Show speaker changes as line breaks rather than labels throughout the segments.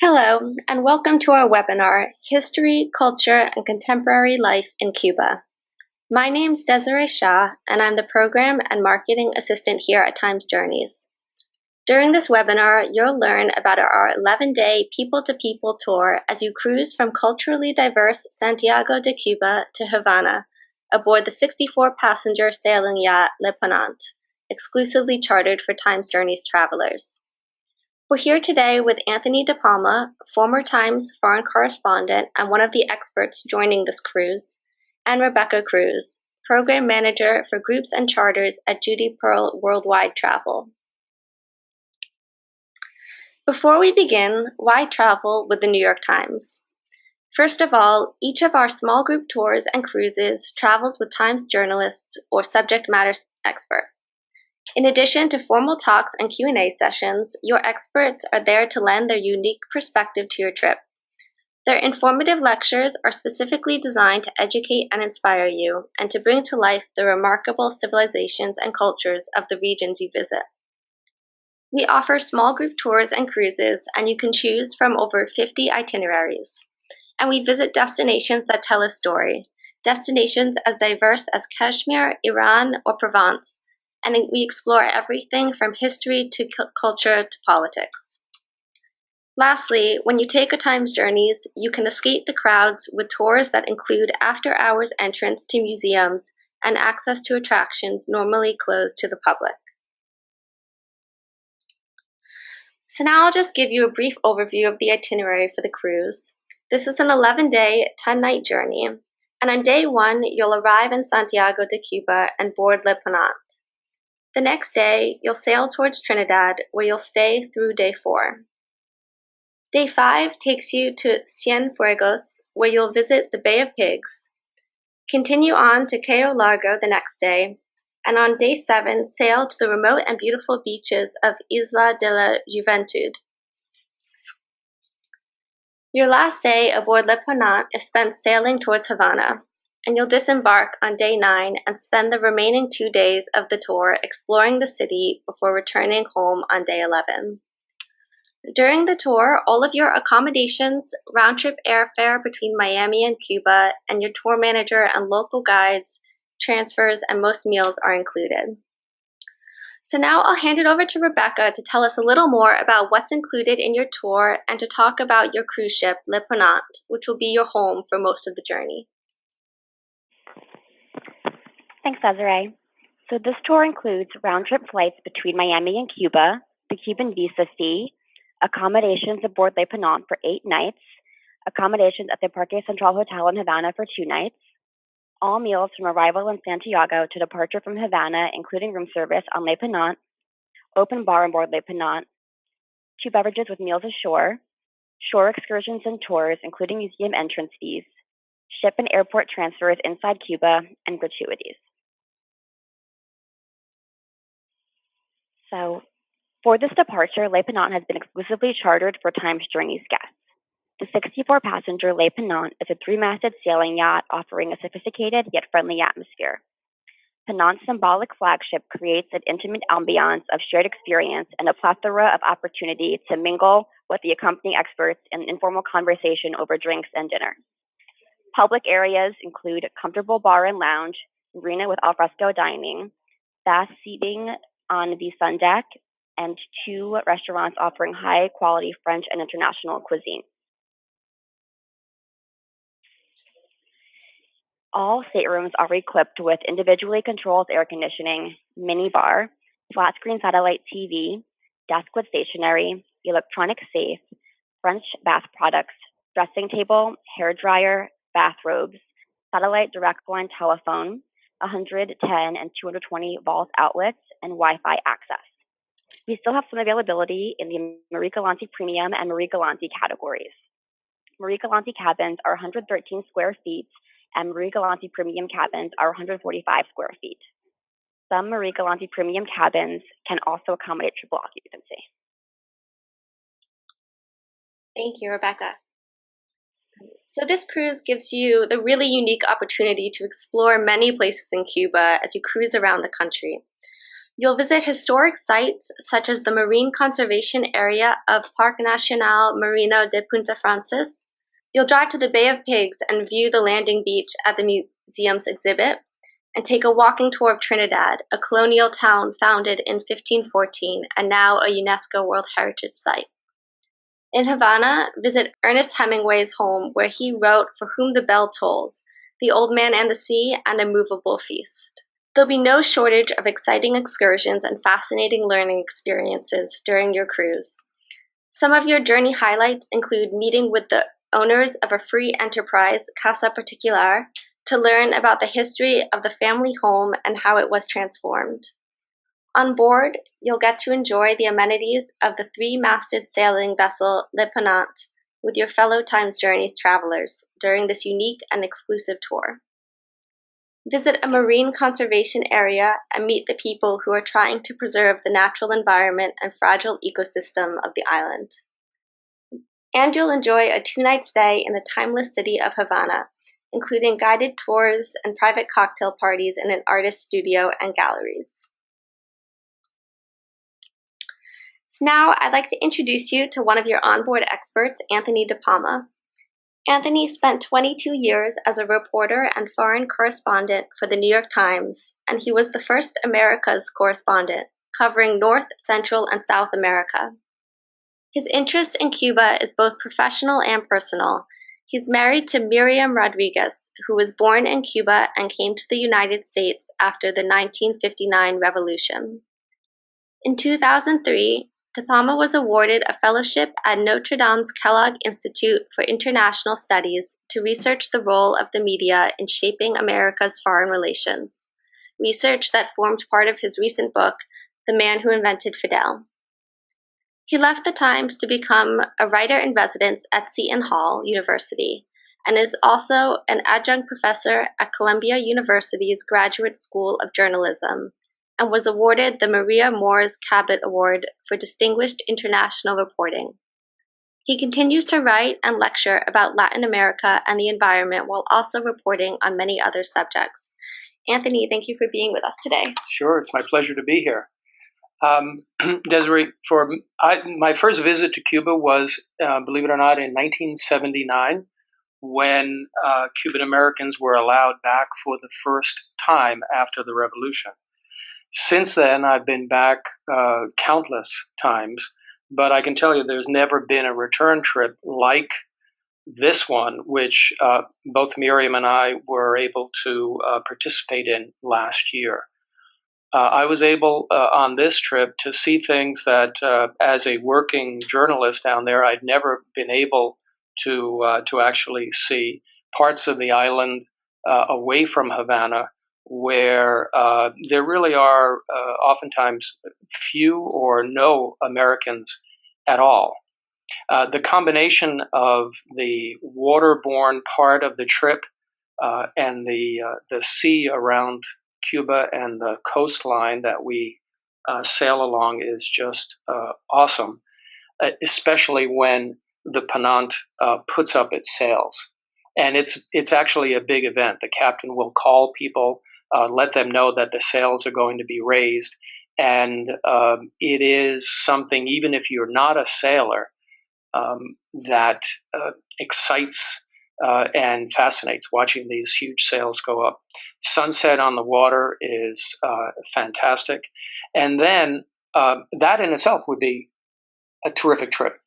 Hello, and welcome to our webinar, History, Culture, and Contemporary Life in Cuba. My name's Desiree Shah, and I'm the Program and Marketing Assistant here at Times Journeys. During this webinar, you'll learn about our 11-day people-to-people tour as you cruise from culturally diverse Santiago de Cuba to Havana aboard the 64-passenger sailing yacht Le Ponant, exclusively chartered for Times Journeys travelers. We're here today with Anthony DePalma, former Times foreign correspondent and one of the experts joining this cruise, and Rebecca Cruz, program manager for groups and charters at Judy Pearl Worldwide Travel. Before we begin, why travel with the New York Times? First of all, each of our small group tours and cruises travels with Times journalists or subject matter experts. In addition to formal talks and Q&A sessions, your experts are there to lend their unique perspective to your trip. Their informative lectures are specifically designed to educate and inspire you and to bring to life the remarkable civilizations and cultures of the regions you visit. We offer small group tours and cruises, and you can choose from over 50 itineraries. And we visit destinations that tell a story, destinations as diverse as Kashmir, Iran, or Provence, and we explore everything from history to culture to politics. Lastly, when you take a Times Journeys, you can escape the crowds with tours that include after-hours entrance to museums and access to attractions normally closed to the public. So now I'll just give you a brief overview of the itinerary for the cruise. This is an 11-day, 10-night journey, and on day 1, you'll arrive in Santiago de Cuba and board Le Ponant. The next day, you'll sail towards Trinidad, where you'll stay through day 4. Day 5 takes you to Cienfuegos, where you'll visit the Bay of Pigs. Continue on to Cayo Largo the next day, and on day 7, sail to the remote and beautiful beaches of Isla de la Juventud. Your last day aboard Le Ponant is spent sailing towards Havana, and you'll disembark on day 9 and spend the remaining 2 days of the tour exploring the city before returning home on day 11. During the tour, all of your accommodations, round-trip airfare between Miami and Cuba, and your tour manager and local guides, transfers, and most meals are included. So now I'll hand it over to Rebecca to tell us a little more about what's included in your tour and to talk about your cruise ship, Le Ponant, which will be your home for most of the journey.
Thanks, Desiree. So this tour includes round-trip flights between Miami and Cuba, the Cuban visa fee, accommodations aboard Le Ponant for 8 nights, accommodations at the Parque Central Hotel in Havana for 2 nights, all meals from arrival in Santiago to departure from Havana, including room service on Le Ponant, open bar on board Le Ponant, 2 beverages with meals ashore, shore excursions and tours, including museum entrance fees, ship and airport transfers inside Cuba, and gratuities. So, for this departure, Le Ponant has been exclusively chartered for Times Journeys guests. The 64-passenger Le Ponant is a 3-masted sailing yacht offering a sophisticated yet friendly atmosphere. Ponant's symbolic flagship creates an intimate ambiance of shared experience and a plethora of opportunity to mingle with the accompanying experts in informal conversation over drinks and dinner. Public areas include a comfortable bar and lounge, marina with alfresco dining, vast seating on the sun deck, and 2 restaurants offering high-quality French and international cuisine. All staterooms are equipped with individually controlled air conditioning, mini bar, flat-screen satellite TV, desk with stationery, electronic safe, French bath products, dressing table, hair dryer, bathrobes, satellite direct line telephone, 110 and 220 volt outlets, and Wi-Fi access. We still have some availability in the Marie Galante Premium and Marie Galante categories. Marie Galante cabins are 113 square feet, and Marie Galante Premium cabins are 145 square feet. Some Marie Galante Premium cabins can also accommodate triple occupancy.
Thank you, Rebecca. So this cruise gives you the really unique opportunity to explore many places in Cuba as you cruise around the country. You'll visit historic sites such as the Marine Conservation Area of Parque Nacional Marino de Punta Frances. You'll drive to the Bay of Pigs and view the landing beach at the museum's exhibit, and take a walking tour of Trinidad, a colonial town founded in 1514 and now a UNESCO World Heritage Site. In Havana, visit Ernest Hemingway's home where he wrote For Whom the Bell Tolls, The Old Man and the Sea, and A Movable Feast. There'll be no shortage of exciting excursions and fascinating learning experiences during your cruise. Some of your journey highlights include meeting with the owners of a free enterprise, Casa Particular, to learn about the history of the family home and how it was transformed. On board, you'll get to enjoy the amenities of the three-masted sailing vessel Le Ponant with your fellow Times Journeys travelers during this unique and exclusive tour. Visit a marine conservation area and meet the people who are trying to preserve the natural environment and fragile ecosystem of the island. And you'll enjoy a 2-night stay in the timeless city of Havana, including guided tours and private cocktail parties in an artist's studio and galleries. So now I'd like to introduce you to one of your onboard experts, Anthony DePalma. Anthony spent 22 years as a reporter and foreign correspondent for the New York Times, and he was the first Americas correspondent, covering North, Central, and South America. His interest in Cuba is both professional and personal. He's married to Miriam Rodriguez, who was born in Cuba and came to the United States after the 1959 revolution. In 2003, DePalma was awarded a fellowship at Notre Dame's Kellogg Institute for International Studies to research the role of the media in shaping America's foreign relations, research that formed part of his recent book, The Man Who Invented Fidel. He left the Times to become a writer-in-residence at Seton Hall University and is also an adjunct professor at Columbia University's Graduate School of Journalism, and was awarded the Maria Moores Cabot Award for Distinguished International Reporting. He continues to write and lecture about Latin America and the environment while also reporting on many other subjects. Anthony, thank you for being with us today.
Sure, it's my pleasure to be here. Desiree, my first visit to Cuba was, believe it or not, in 1979, when Cuban Americans were allowed back for the first time after the revolution. Since then, I've been back countless times, but I can tell you there's never been a return trip like this one, which both Miriam and I were able to participate in last year. I was able on this trip to see things that, as a working journalist down there, I'd never been able to actually see. Parts of the island away from Havana, where there really are oftentimes few or no Americans at all. The combination of the waterborne part of the trip and the sea around Cuba and the coastline that we sail along is just awesome, especially when the Ponant puts up its sails. And it's actually a big event. The captain will call people, let them know that the sails are going to be raised. And it is something, even if you're not a sailor, that excites and fascinates, watching these huge sails go up. Sunset on the water is fantastic. And then that in itself would be a terrific trip.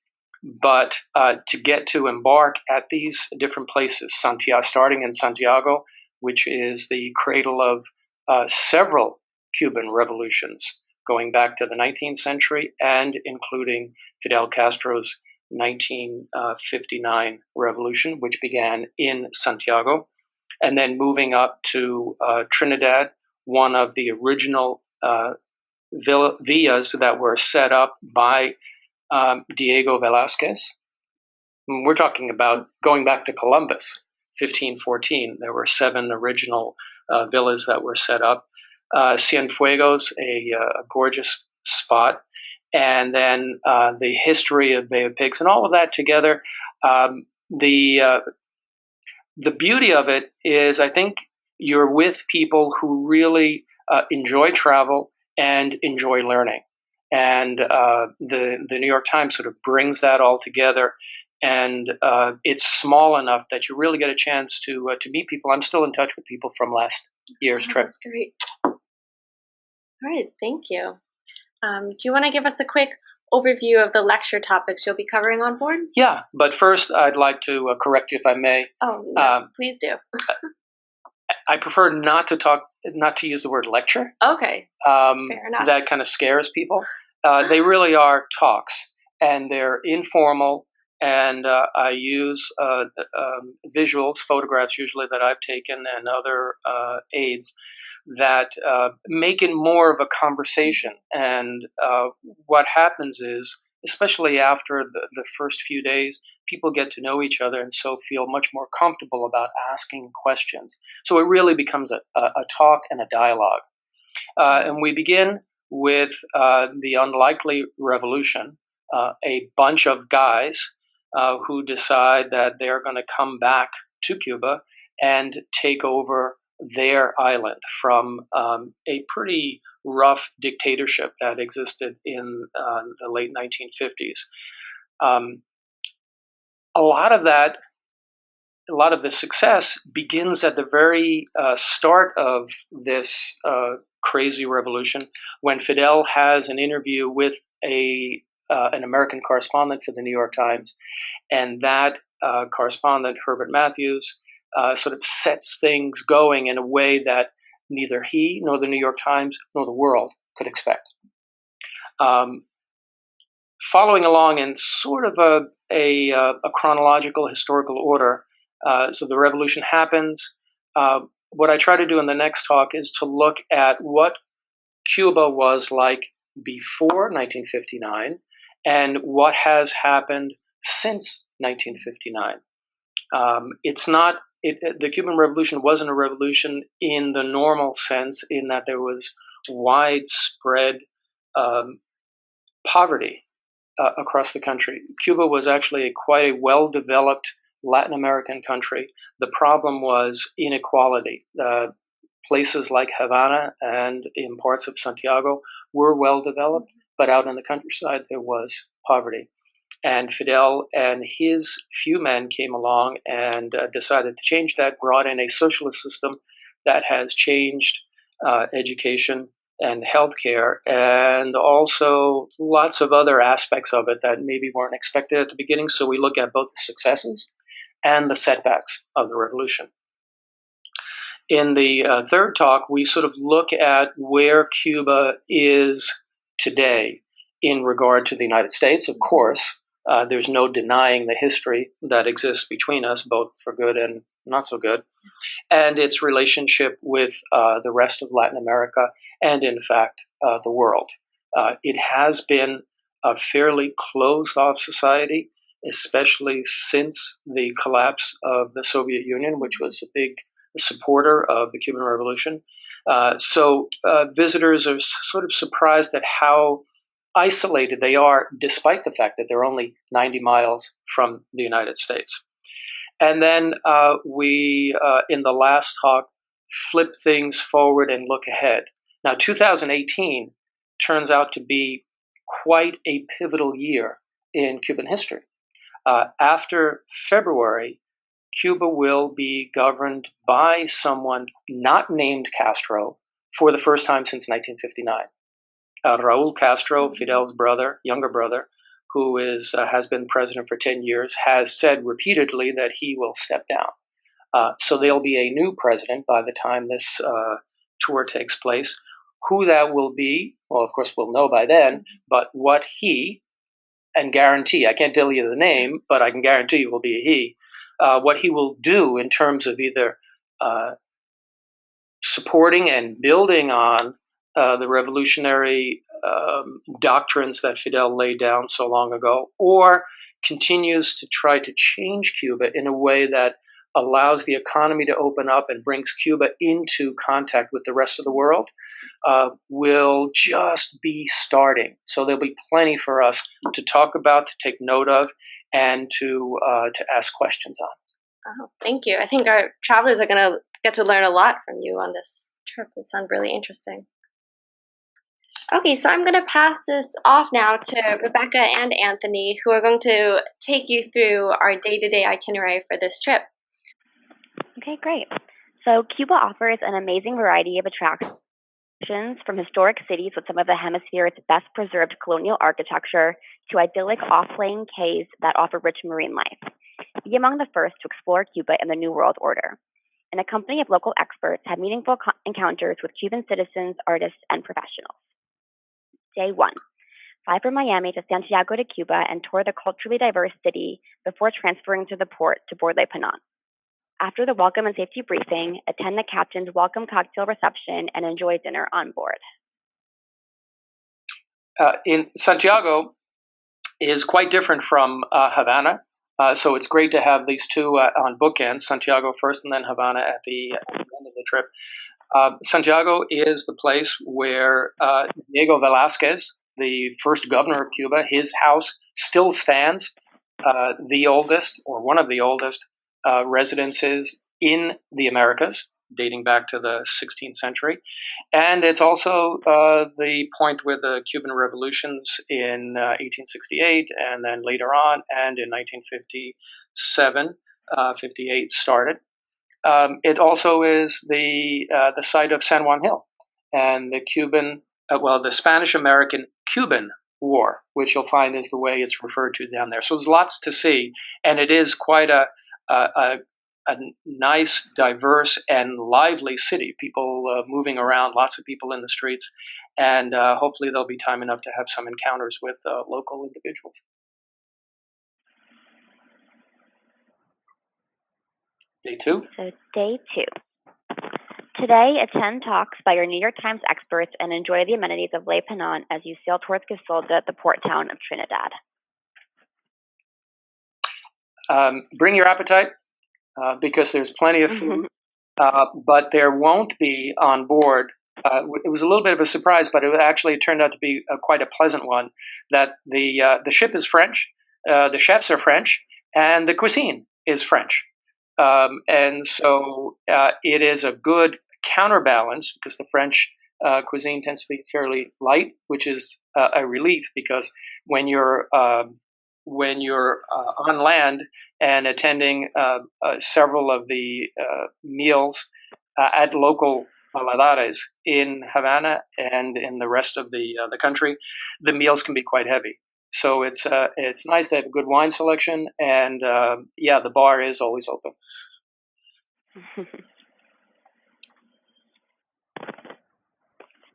But to get to embark at these different places, Santiago, starting in Santiago, which is the cradle of several Cuban revolutions going back to the 19th century and including Fidel Castro's 1959 revolution, which began in Santiago, and then moving up to Trinidad, one of the original villas that were set up by Diego Velázquez. We're talking about going back to Columbus, 1514. There were 7 original villas that were set up. Cienfuegos, a gorgeous spot. And then the history of Bay of Pigs and all of that together. The beauty of it is, I think you're with people who really enjoy travel and enjoy learning. And the New York Times sort of brings that all together. And it's small enough that you really get a chance to meet people. I'm still in touch with people from last year's trip.
That's great. All right, thank you. Do you want to give us a quick overview of the lecture topics you'll be covering on board?
Yeah, but first I'd like to correct you if I may.
Oh, no, please do.
I prefer not to use the word lecture.
Okay, fair enough.
That kind of scares people. They really are talks, and they're informal, and I use visuals, photographs usually that I've taken, and other aids that make it more of a conversation. And what happens is, especially after the first few days, people get to know each other and so feel much more comfortable about asking questions. So it really becomes a talk and a dialogue. And we begin with the unlikely revolution, a bunch of guys who decide that they're going to come back to Cuba and take over their island from a pretty rough dictatorship that existed in the late 1950s. A lot of the success begins at the very start of this crazy revolution, when Fidel has an interview with an American correspondent for the New York Times, and that correspondent, Herbert Matthews, sort of sets things going in a way that neither he nor the New York Times nor the world could expect. Following along in sort of a chronological historical order, so the revolution happens. What I try to do in the next talk is to look at what Cuba was like before 1959 and what has happened since 1959. The Cuban Revolution wasn't a revolution in the normal sense, in that there was widespread poverty across the country. Cuba was actually quite a well-developed Latin American country. The problem was inequality. Places like Havana and in parts of Santiago were well-developed, but out in the countryside there was poverty. And Fidel and his few men came along and decided to change that, brought in a socialist system that has changed education and healthcare, and also lots of other aspects of it that maybe weren't expected at the beginning. So we look at both the successes and the setbacks of the revolution. In the third talk, we sort of look at where Cuba is today in regard to the United States. Of course, there's no denying the history that exists between us, both for good and not so good, and its relationship with the rest of Latin America and, in fact, the world. It has been a fairly closed-off society, especially since the collapse of the Soviet Union, which was a big supporter of the Cuban Revolution. So visitors are sort of surprised at how isolated they are, despite the fact that they're only 90 miles from the United States. And then we, in the last talk, flip things forward and look ahead. Now, 2018 turns out to be quite a pivotal year in Cuban history. After February, Cuba will be governed by someone not named Castro for the first time since 1959. Raul Castro, Fidel's brother, younger brother, who has been president for 10 years, has said repeatedly that he will step down. So there'll be a new president by the time this tour takes place. Who that will be, well, of course, we'll know by then, but what he, and guarantee, I can't tell you the name, but I can guarantee it will be a he, what he will do in terms of either supporting and building on the revolutionary doctrines that Fidel laid down so long ago, or continues to try to change Cuba in a way that allows the economy to open up and brings Cuba into contact with the rest of the world, will just be starting. So there'll be plenty for us to talk about, to take note of, and to ask questions on.
Oh, thank you. I think our travelers are going to get to learn a lot from you on this trip. It sounds really interesting. Okay, so I'm going to pass this off now to Rebecca and Anthony, who are going to take you through our day-to-day itinerary for this trip.
Okay, great. So Cuba offers an amazing variety of attractions from historic cities with some of the hemisphere's best preserved colonial architecture to idyllic off-laying cays that offer rich marine life. Be among the first to explore Cuba in the New World Order. In a company of local experts, have meaningful encounters with Cuban citizens, artists, and professionals. Day 1. Fly from Miami to Santiago de Cuba and tour the culturally diverse city before transferring to the port to board Le Ponant. After the welcome and safety briefing, attend the captain's welcome cocktail reception and enjoy dinner on board.
In Santiago is quite different from Havana. So it's great to have these two on bookends, Santiago first and then Havana at the end of the trip. Santiago is the place where Diego Velázquez, the first governor of Cuba, his house still stands, the oldest or one of the oldest residences in the Americas, dating back to the 16th century. And it's also the point where the Cuban revolutions in 1868 and then later on and in 1957, 58 started. It also is the site of San Juan Hill and the Spanish-American Cuban War, which you'll find is the way it's referred to down there. So there's lots to see, and it is quite a nice, diverse, and lively city. People moving around, lots of people in the streets, and hopefully there'll be time enough to have some encounters with local individuals. Day 2.
So day 2. Today, attend talks by your New York Times experts and enjoy the amenities of Le Ponant as you sail towards Casilda, the port town of Trinidad.
Bring your appetite because there's plenty of food, but there won't be on board. It was a little bit of a surprise, but it turned out to be quite a pleasant one. That the ship is French, the chefs are French, and the cuisine is French, and so it is a good counterbalance because the French cuisine tends to be fairly light, which is a relief because when you're on land and attending several of the meals at local paladares in Havana and in the rest of the country, the meals can be quite heavy. So it's nice to have a good wine selection, and the bar is always open.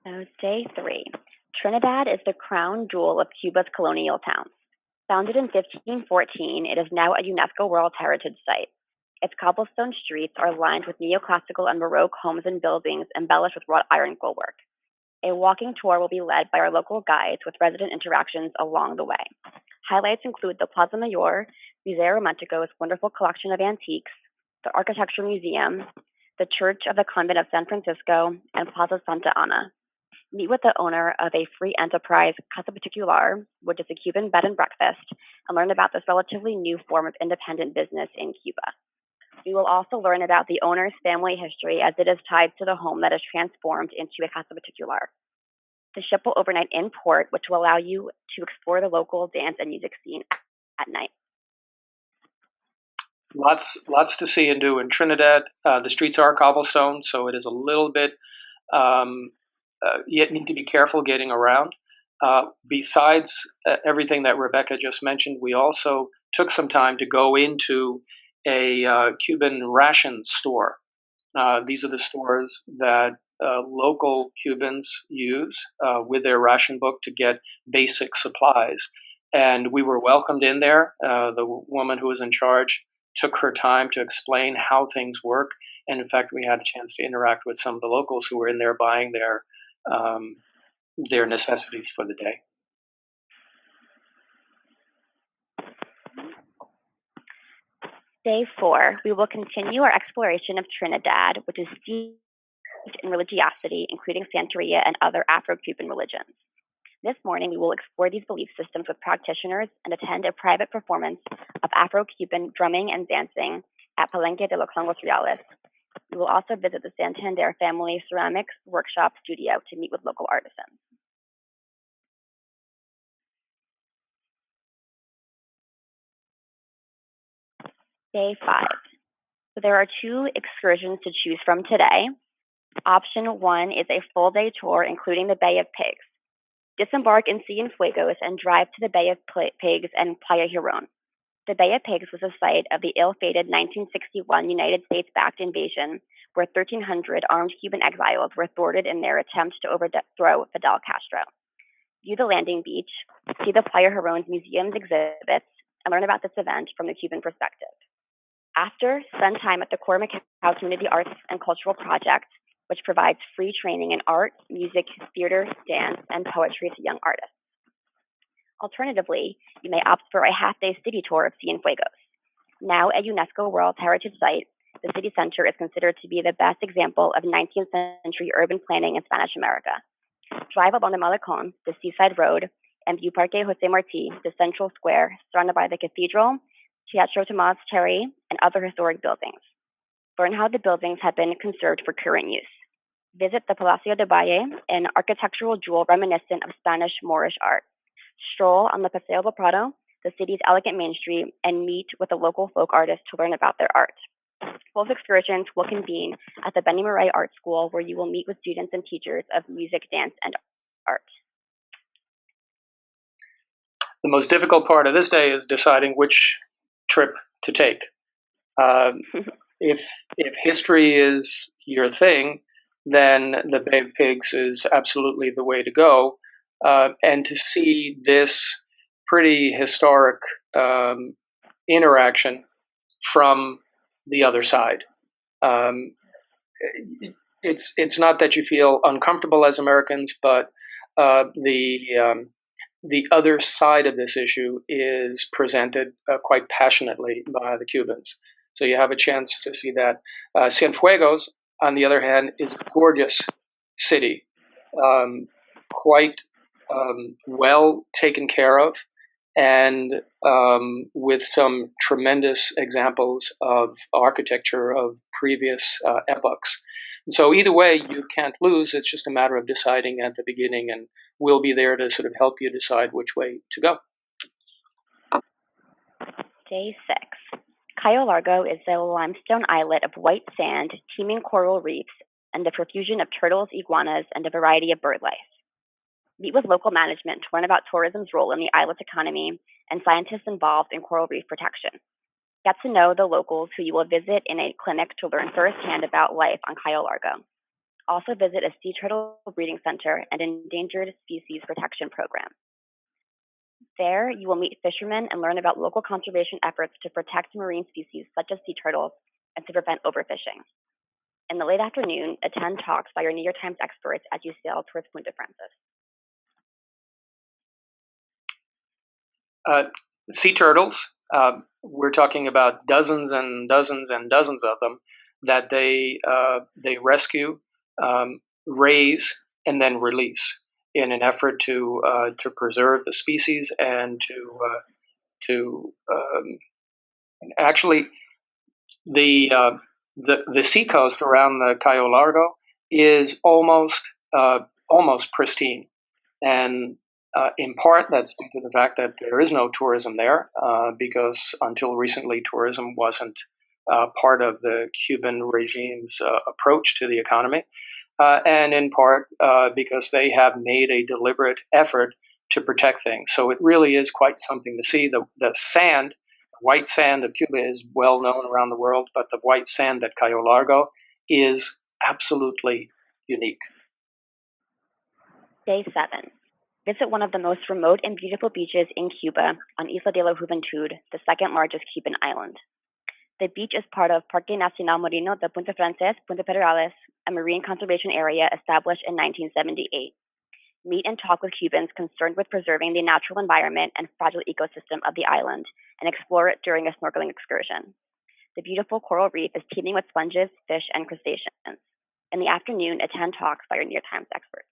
So day 3. Trinidad is the crown jewel of Cuba's colonial towns. Founded in 1514, it is now a UNESCO World Heritage Site. Its cobblestone streets are lined with neoclassical and Baroque homes and buildings embellished with wrought iron woodwork. A walking tour will be led by our local guides with resident interactions along the way. Highlights include the Plaza Mayor, Museo Romantico's wonderful collection of antiques, the Architecture Museum, the Church of the Convent of San Francisco, and Plaza Santa Ana. Meet with the owner of a free enterprise, Casa Particular, which is a Cuban bed and breakfast, and learn about this relatively new form of independent business in Cuba. We will also learn about the owner's family history as it is tied to the home that is transformed into a Casa Particular. The ship will overnight in port, which will allow you to explore the local dance and music scene at night.
Lots to see and do in Trinidad. The streets are cobblestone, so it is a little bit. You need to be careful getting around. Besides everything that Rebecca just mentioned, we also took some time to go into a Cuban ration store. These are the stores that local Cubans use with their ration book to get basic supplies. And we were welcomed in there. The woman who was in charge took her time to explain how things work. And in fact, we had a chance to interact with some of the locals who were in there buying their necessities for the day.
Day 4, we will continue our exploration of Trinidad, which is steeped in religiosity, including Santeria and other Afro-Cuban religions. This morning, we will explore these belief systems with practitioners and attend a private performance of Afro-Cuban drumming and dancing at Palenque de los Congos Reales. We will also visit the Santander family ceramics workshop studio to meet with local artisans. Day 5. So there are 2 excursions to choose from today. Option 1 is a full day tour including the Bay of Pigs. Disembark in Cienfuegos and drive to the Bay of Pigs and Playa Girón. The Bay of Pigs was the site of the ill-fated 1961 United States-backed invasion, where 1,300 armed Cuban exiles were thwarted in their attempt to overthrow Fidel Castro. View the landing beach, see the Playa Girón's museums exhibits, and learn about this event from the Cuban perspective. After, spend time at the Core Macau Community Arts and Cultural Project, which provides free training in art, music, theater, dance, and poetry to young artists. Alternatively, you may opt for a half-day city tour of Cienfuegos. Now a UNESCO World Heritage Site, the city center is considered to be the best example of 19th century urban planning in Spanish America. Drive along the Malecón, the seaside road, and view Parque José Martí, the central square, surrounded by the cathedral, Teatro Tomás Terry, and other historic buildings. Learn how the buildings have been conserved for current use. Visit the Palacio de Valle, an architectural jewel reminiscent of Spanish Moorish art. Stroll on the Paseo del Prado, the city's elegant main street, and meet with a local folk artist to learn about their art. Both excursions will convene at the Benny Murray Art School, where you will meet with students and teachers of music, dance, and art.
The most difficult part of this day is deciding which trip to take. If history is your thing, then the Bay of Pigs is absolutely the way to go. And to see this pretty historic interaction from the other side. It's not that you feel uncomfortable as Americans, but the other side of this issue is presented quite passionately by the Cubans. So you have a chance to see that. Cienfuegos, on the other hand, is a gorgeous city, quite well taken care of, and with some tremendous examples of architecture of previous epochs. And so either way, you can't lose. It's just a matter of deciding at the beginning, and we'll be there to sort of help you decide which way to go.
Day 6. Cayo Largo is a limestone islet of white sand, teeming coral reefs, and a profusion of turtles, iguanas, and a variety of bird life. Meet with local management to learn about tourism's role in the islet's economy and scientists involved in coral reef protection. Get to know the locals who you will visit in a clinic to learn firsthand about life on Cayo Largo. Also visit a sea turtle breeding center and endangered species protection program. There, you will meet fishermen and learn about local conservation efforts to protect marine species such as sea turtles and to prevent overfishing. In the late afternoon, attend talks by your New York Times experts as you sail towards Punta Francis.
Sea turtles, we're talking about dozens and dozens and dozens of them that they rescue, raise, and then release in an effort to preserve the species and to actually the seacoast around the Cayo Largo is almost pristine, and in part that's due to the fact that there is no tourism there, because until recently tourism wasn't part of the Cuban regime's approach to the economy, and in part because they have made a deliberate effort to protect things. So it really is quite something to see. The sand, white sand of Cuba is well known around the world, but the white sand at Cayo Largo is absolutely unique.
Day 7. Visit one of the most remote and beautiful beaches in Cuba on Isla de la Juventud, the second largest Cuban island. The beach is part of Parque Nacional Marino de Punta Frances, Punta Perales, a marine conservation area established in 1978. Meet and talk with Cubans concerned with preserving the natural environment and fragile ecosystem of the island, and explore it during a snorkeling excursion. The beautiful coral reef is teeming with sponges, fish, and crustaceans. In the afternoon, attend talks by your New York Times experts.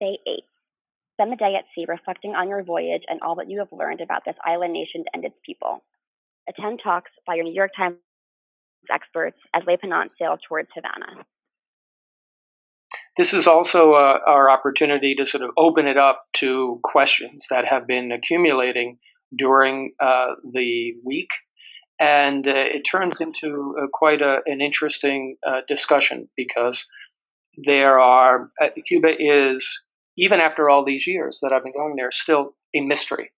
Day 8. Spend the day at sea reflecting on your voyage and all that you have learned about this island nation and its people. Attend talks by your New York Times experts as Ponant sails towards Havana.
This is also our opportunity to sort of open it up to questions that have been accumulating during the week. And it turns into quite an interesting discussion because Cuba is, even after all these years that I've been going there, still a mystery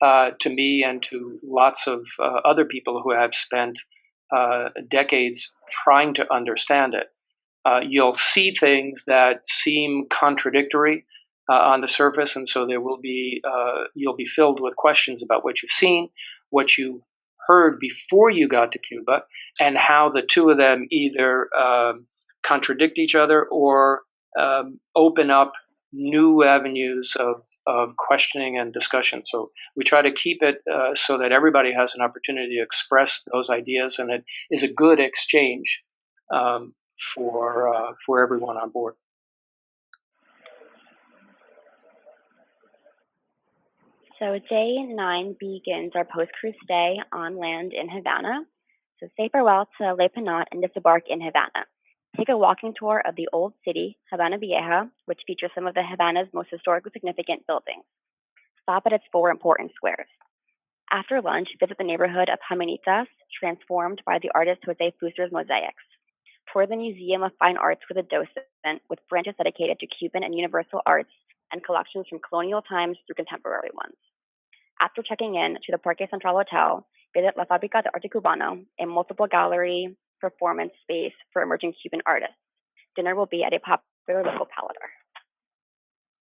to me and to lots of other people who have spent decades trying to understand it. You'll see things that seem contradictory on the surface, and so you'll be filled with questions about what you've seen, what you heard before you got to Cuba, and how the two of them either contradict each other or open up new avenues of questioning and discussion. So we try to keep it so that everybody has an opportunity to express those ideas, and it is a good exchange for everyone on board.
So day 9 begins our post-cruise stay on land in Havana. So say farewell to Le Ponant and disembark in Havana. Take a walking tour of the old city, Havana Vieja, which features some of the Havana's most historically significant buildings. Stop at its 4 important squares. After lunch, visit the neighborhood of Hamanitas, transformed by the artist Jose Fuster's mosaics. Tour the Museum of Fine Arts with a docent, with branches dedicated to Cuban and universal arts and collections from colonial times through contemporary ones. After checking in to the Parque Central Hotel, visit La Fábrica de Arte Cubano, a multiple gallery performance space for emerging Cuban artists. Dinner will be at a popular local paladar.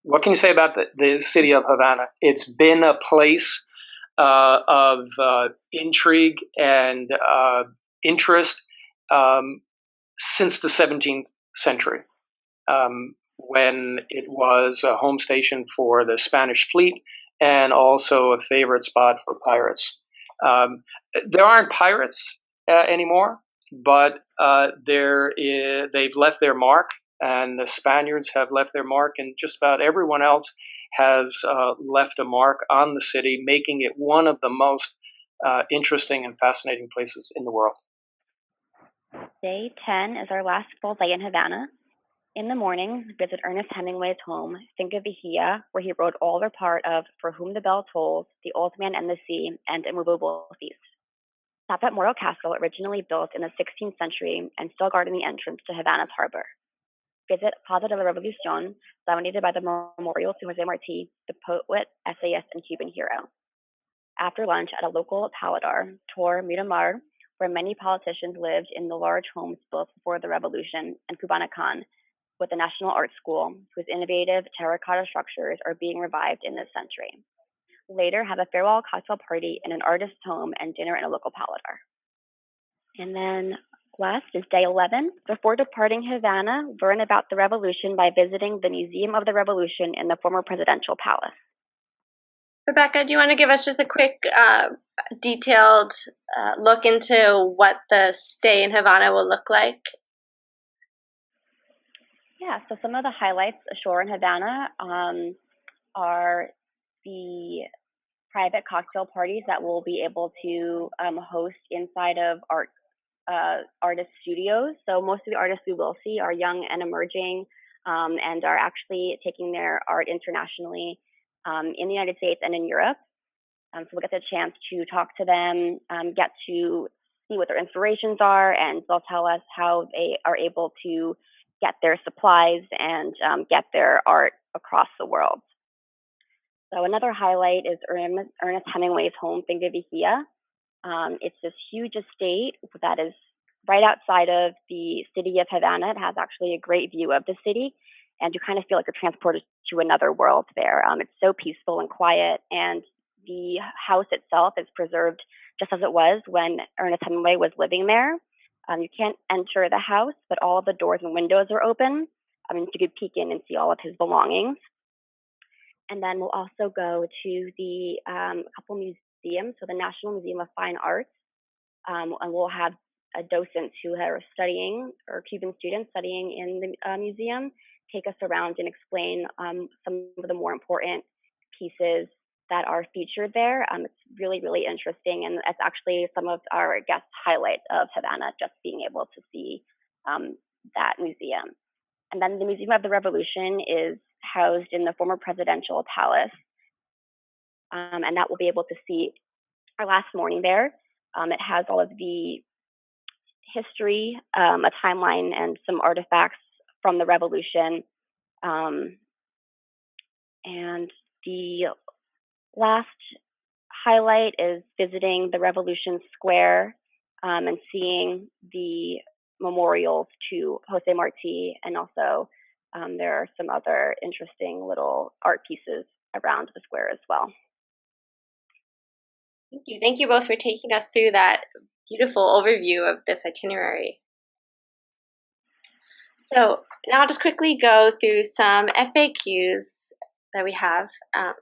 What can you say about the city of Havana? It's been a place of intrigue and interest since the 17th century, when it was a home station for the Spanish fleet and also a favorite spot for pirates. There aren't pirates anymore, but they've left their mark, and the Spaniards have left their mark, and just about everyone else has left a mark on the city, making it one of the most interesting and fascinating places in the world.
Day 10 is our last full day in Havana. In the morning, visit Ernest Hemingway's home, Finca Vigía, where he wrote all or part of For Whom the Bell Tolls, The Old Man and the Sea, and Immovable Feast. Stop at Morro Castle, originally built in the 16th century and still guarding the entrance to Havana's harbor. Visit Plaza de la Revolucion, dominated by the memorial to Jose Marti, the poet, essayist, and Cuban hero. After lunch at a local paladar, tour Miramar, where many politicians lived in the large homes built before the revolution, and Cubanacan, with the National Art School, whose innovative terracotta structures are being revived in this century. Later, have a farewell cocktail party in an artist's home and dinner in a local paladar. And then last is day 11. Before departing Havana, learn about the revolution by visiting the Museum of the Revolution in the former presidential palace.
Rebecca, do you want to give us just a quick, detailed look into what the stay in Havana will look like?
Yeah, so some of the highlights ashore in Havana are the private cocktail parties that we'll be able to host inside of artist studios. So most of the artists we will see are young and emerging and are actually taking their art internationally in the United States and in Europe. So we'll get the chance to talk to them, get to see what their inspirations are, and they'll tell us how they are able to get their supplies and get their art across the world. So another highlight is Ernest Hemingway's home, Finca Vigía. It's this huge estate that is right outside of the city of Havana. It has actually a great view of the city, and you kind of feel like you're transported to another world there. It's so peaceful and quiet, and the house itself is preserved just as it was when Ernest Hemingway was living there. You can't enter the house, but all of the doors and windows are open. You could peek in and see all of his belongings. And then we'll also go to the couple museums, so the National Museum of Fine Arts, and we'll have docents who are studying, or Cuban students studying in the museum, take us around and explain some of the more important pieces that are featured there. It's really, really interesting, and it's actually some of our guest highlights of Havana, just being able to see that museum. And then the Museum of the Revolution is housed in the former presidential palace. And that will be able to see our last morning there. It has all of the history, a timeline, and some artifacts from the revolution. And the last highlight is visiting the Revolution Square and seeing the memorials to Jose Marti, and also there are some other interesting little art pieces around the square as well.
Thank you. Thank you both for taking us through that beautiful overview of this itinerary. So now I'll just quickly go through some FAQs that we have.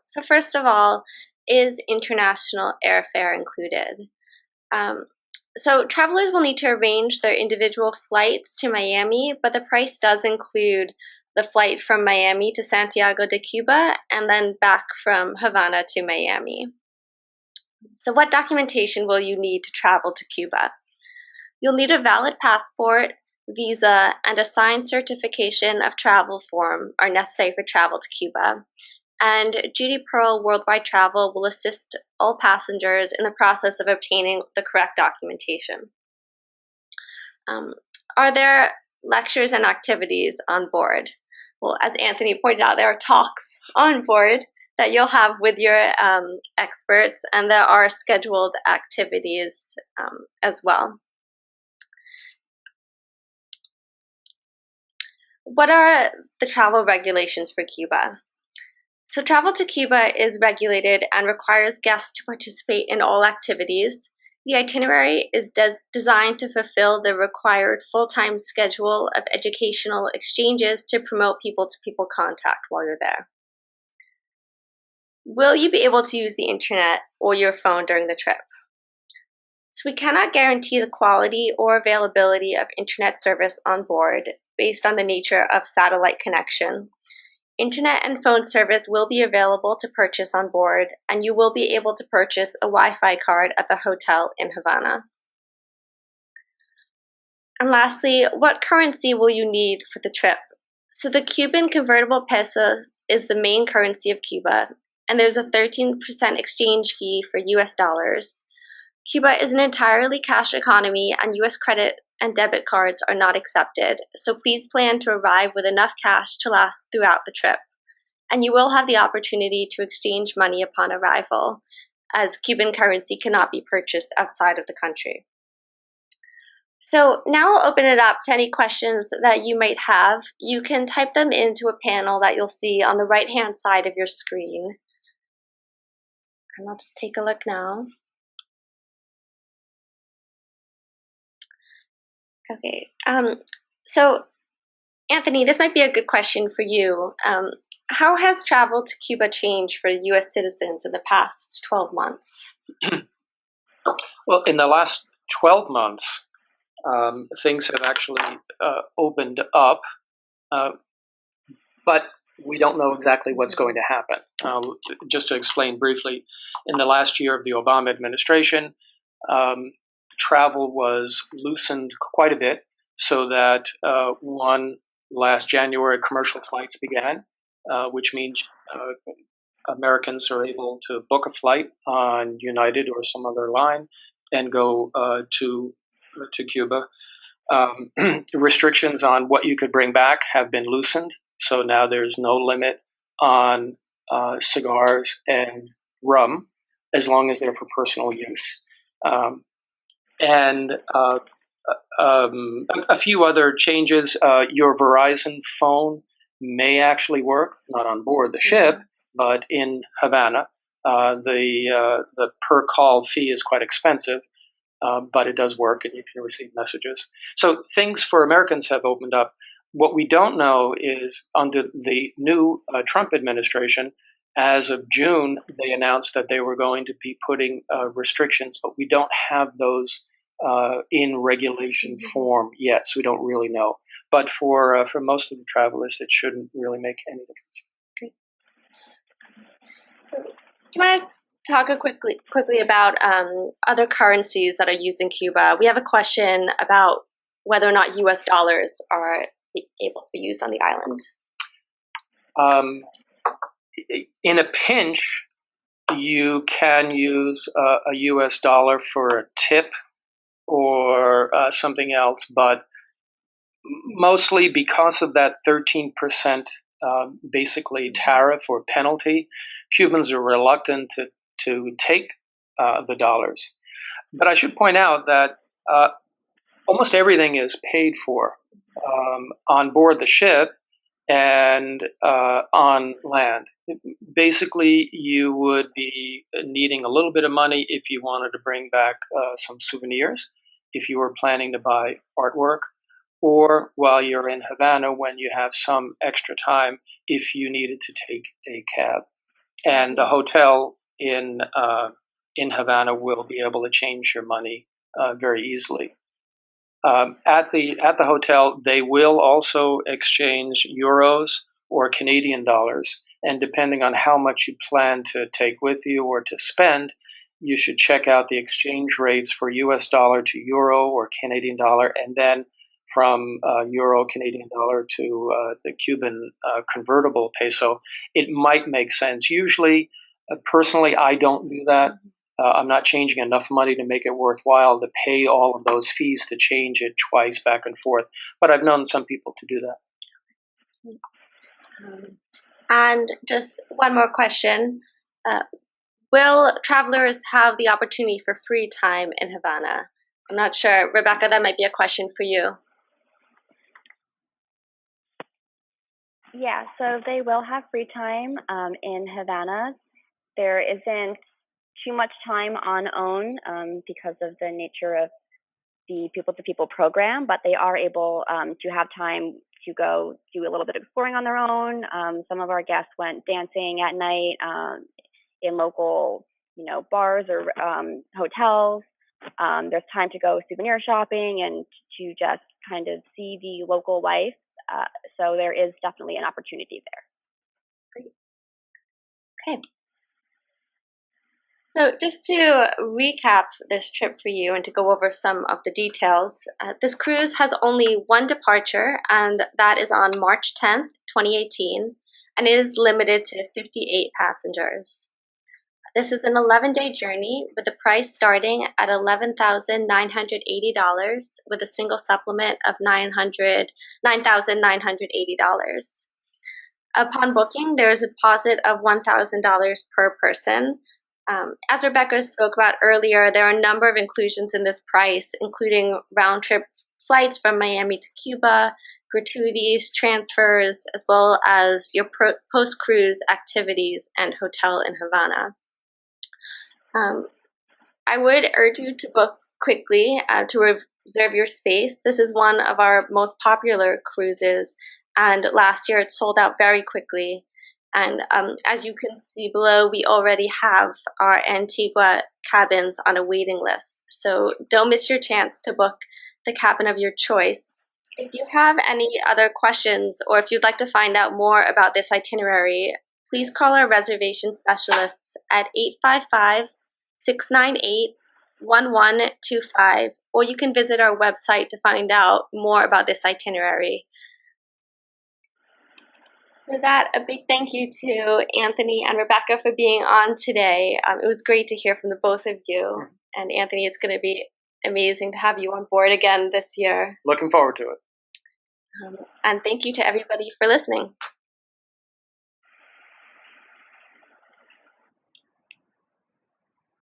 So first of all, is international airfare included? So travelers will need to arrange their individual flights to Miami, but the price does include the flight from Miami to Santiago de Cuba and then back from Havana to Miami. So what documentation will you need to travel to Cuba? You'll need a valid passport, visa, and a signed certification of travel form are necessary for travel to Cuba. And Judy Pearl Worldwide Travel will assist all passengers in the process of obtaining the correct documentation. Are there lectures and activities on board? Well, as Anthony pointed out, there are talks on board that you'll have with your experts, and there are scheduled activities as well. What are the travel regulations for Cuba? So travel to Cuba is regulated and requires guests to participate in all activities. The itinerary is designed to fulfill the required full-time schedule of educational exchanges to promote people-to-people contact while you're there. Will you be able to use the internet or your phone during the trip? So we cannot guarantee the quality or availability of internet service on board based on the nature of satellite connection. Internet and phone service will be available to purchase on board, and you will be able to purchase a Wi-Fi card at the hotel in Havana. And lastly, what currency will you need for the trip? So the Cuban convertible peso is the main currency of Cuba, and there's a 13% exchange fee for US dollars. Cuba is an entirely cash economy, and US credit and debit cards are not accepted, so please plan to arrive with enough cash to last throughout the trip. And you will have the opportunity to exchange money upon arrival, as Cuban currency cannot be purchased outside of the country. So now I'll open it up to any questions that you might have. You can type them into a panel that you'll see on the right-hand side of your screen. And I'll just take a look now. Okay, so Anthony, this might be a good question for you. How has travel to Cuba changed for U.S. citizens in the past 12 months?
Well, in the last 12 months, things have actually opened up, but we don't know exactly what's going to happen. Just to explain briefly, in the last year of the Obama administration, travel was loosened quite a bit, so that last January, commercial flights began, which means Americans are able to book a flight on United or some other line and go to Cuba. Restrictions on what you could bring back have been loosened, so now there's no limit on cigars and rum, as long as they're for personal use. And a few other changes. Your Verizon phone may actually work, not on board the ship, but in Havana. The per call fee is quite expensive, but it does work, and you can receive messages. So things for Americans have opened up. What we don't know is, under the new Trump administration, as of June, they announced that they were going to be putting restrictions, but we don't have those in regulation form yet, so we don't really know. But for most of the travelers, it shouldn't really make any difference.
Great. So, do you want to talk quickly about other currencies that are used in Cuba? We have a question about whether or not U.S. dollars are be able to be used on the island?
In a pinch, you can use a US dollar for a tip or something else, but mostly because of that 13% basically tariff or penalty, Cubans are reluctant to take the dollars. But I should point out that almost everything is paid for on board the ship and on land. Basically, you would be needing a little bit of money if you wanted to bring back some souvenirs, if you were planning to buy artwork, or while you're in Havana when you have some extra time if you needed to take a cab. And the hotel in Havana will be able to change your money very easily. At the hotel, they will also exchange euros or Canadian dollars, and depending on how much you plan to take with you or to spend, you should check out the exchange rates for US dollar to euro or Canadian dollar, and then from euro, Canadian dollar to the Cuban convertible peso. It might make sense. Usually, personally, I don't do that. I'm not changing enough money to make it worthwhile to pay all of those fees to change it twice back and forth. But I've known some people to do
that. And just one more question. Will travelers have the opportunity for free time in Havana? I'm not sure. Rebecca, that might be a question for you.
Yeah, so they will have free time in Havana. There isn't too much time on own because of the nature of the people-to-people program, but they are able to have time to go do a little bit of exploring on their own. Some of our guests went dancing at night in local, bars or hotels. There's time to go souvenir shopping and to just kind of see the local life. So there is definitely an opportunity there.
Great. Okay. So just to recap this trip for you and to go over some of the details, this cruise has only one departure, and that is on March 10th, 2018, and it is limited to 58 passengers. This is an 11-day journey with the price starting at $11,980 with a single supplement of $9,980. Upon booking, there is a deposit of $1,000 per person. As Rebecca spoke about earlier, there are a number of inclusions in this price, including round-trip flights from Miami to Cuba, gratuities, transfers, as well as your post-cruise activities and hotel in Havana. I would urge you to book quickly to reserve your space. This is one of our most popular cruises, and last year it sold out very quickly. And as you can see below, we already have our Antigua cabins on a waiting list. So don't miss your chance to book the cabin of your choice. If you have any other questions or if you'd like to find out more about this itinerary, please call our reservation specialists at 855-698-1125, or you can visit our website to find out more about this itinerary. For that, a big thank you to Anthony and Rebecca for being on today. It was great to hear from the both of you. And Anthony, it's going to be amazing to have you on board again this year.
Looking forward to it.
And thank you to everybody for listening.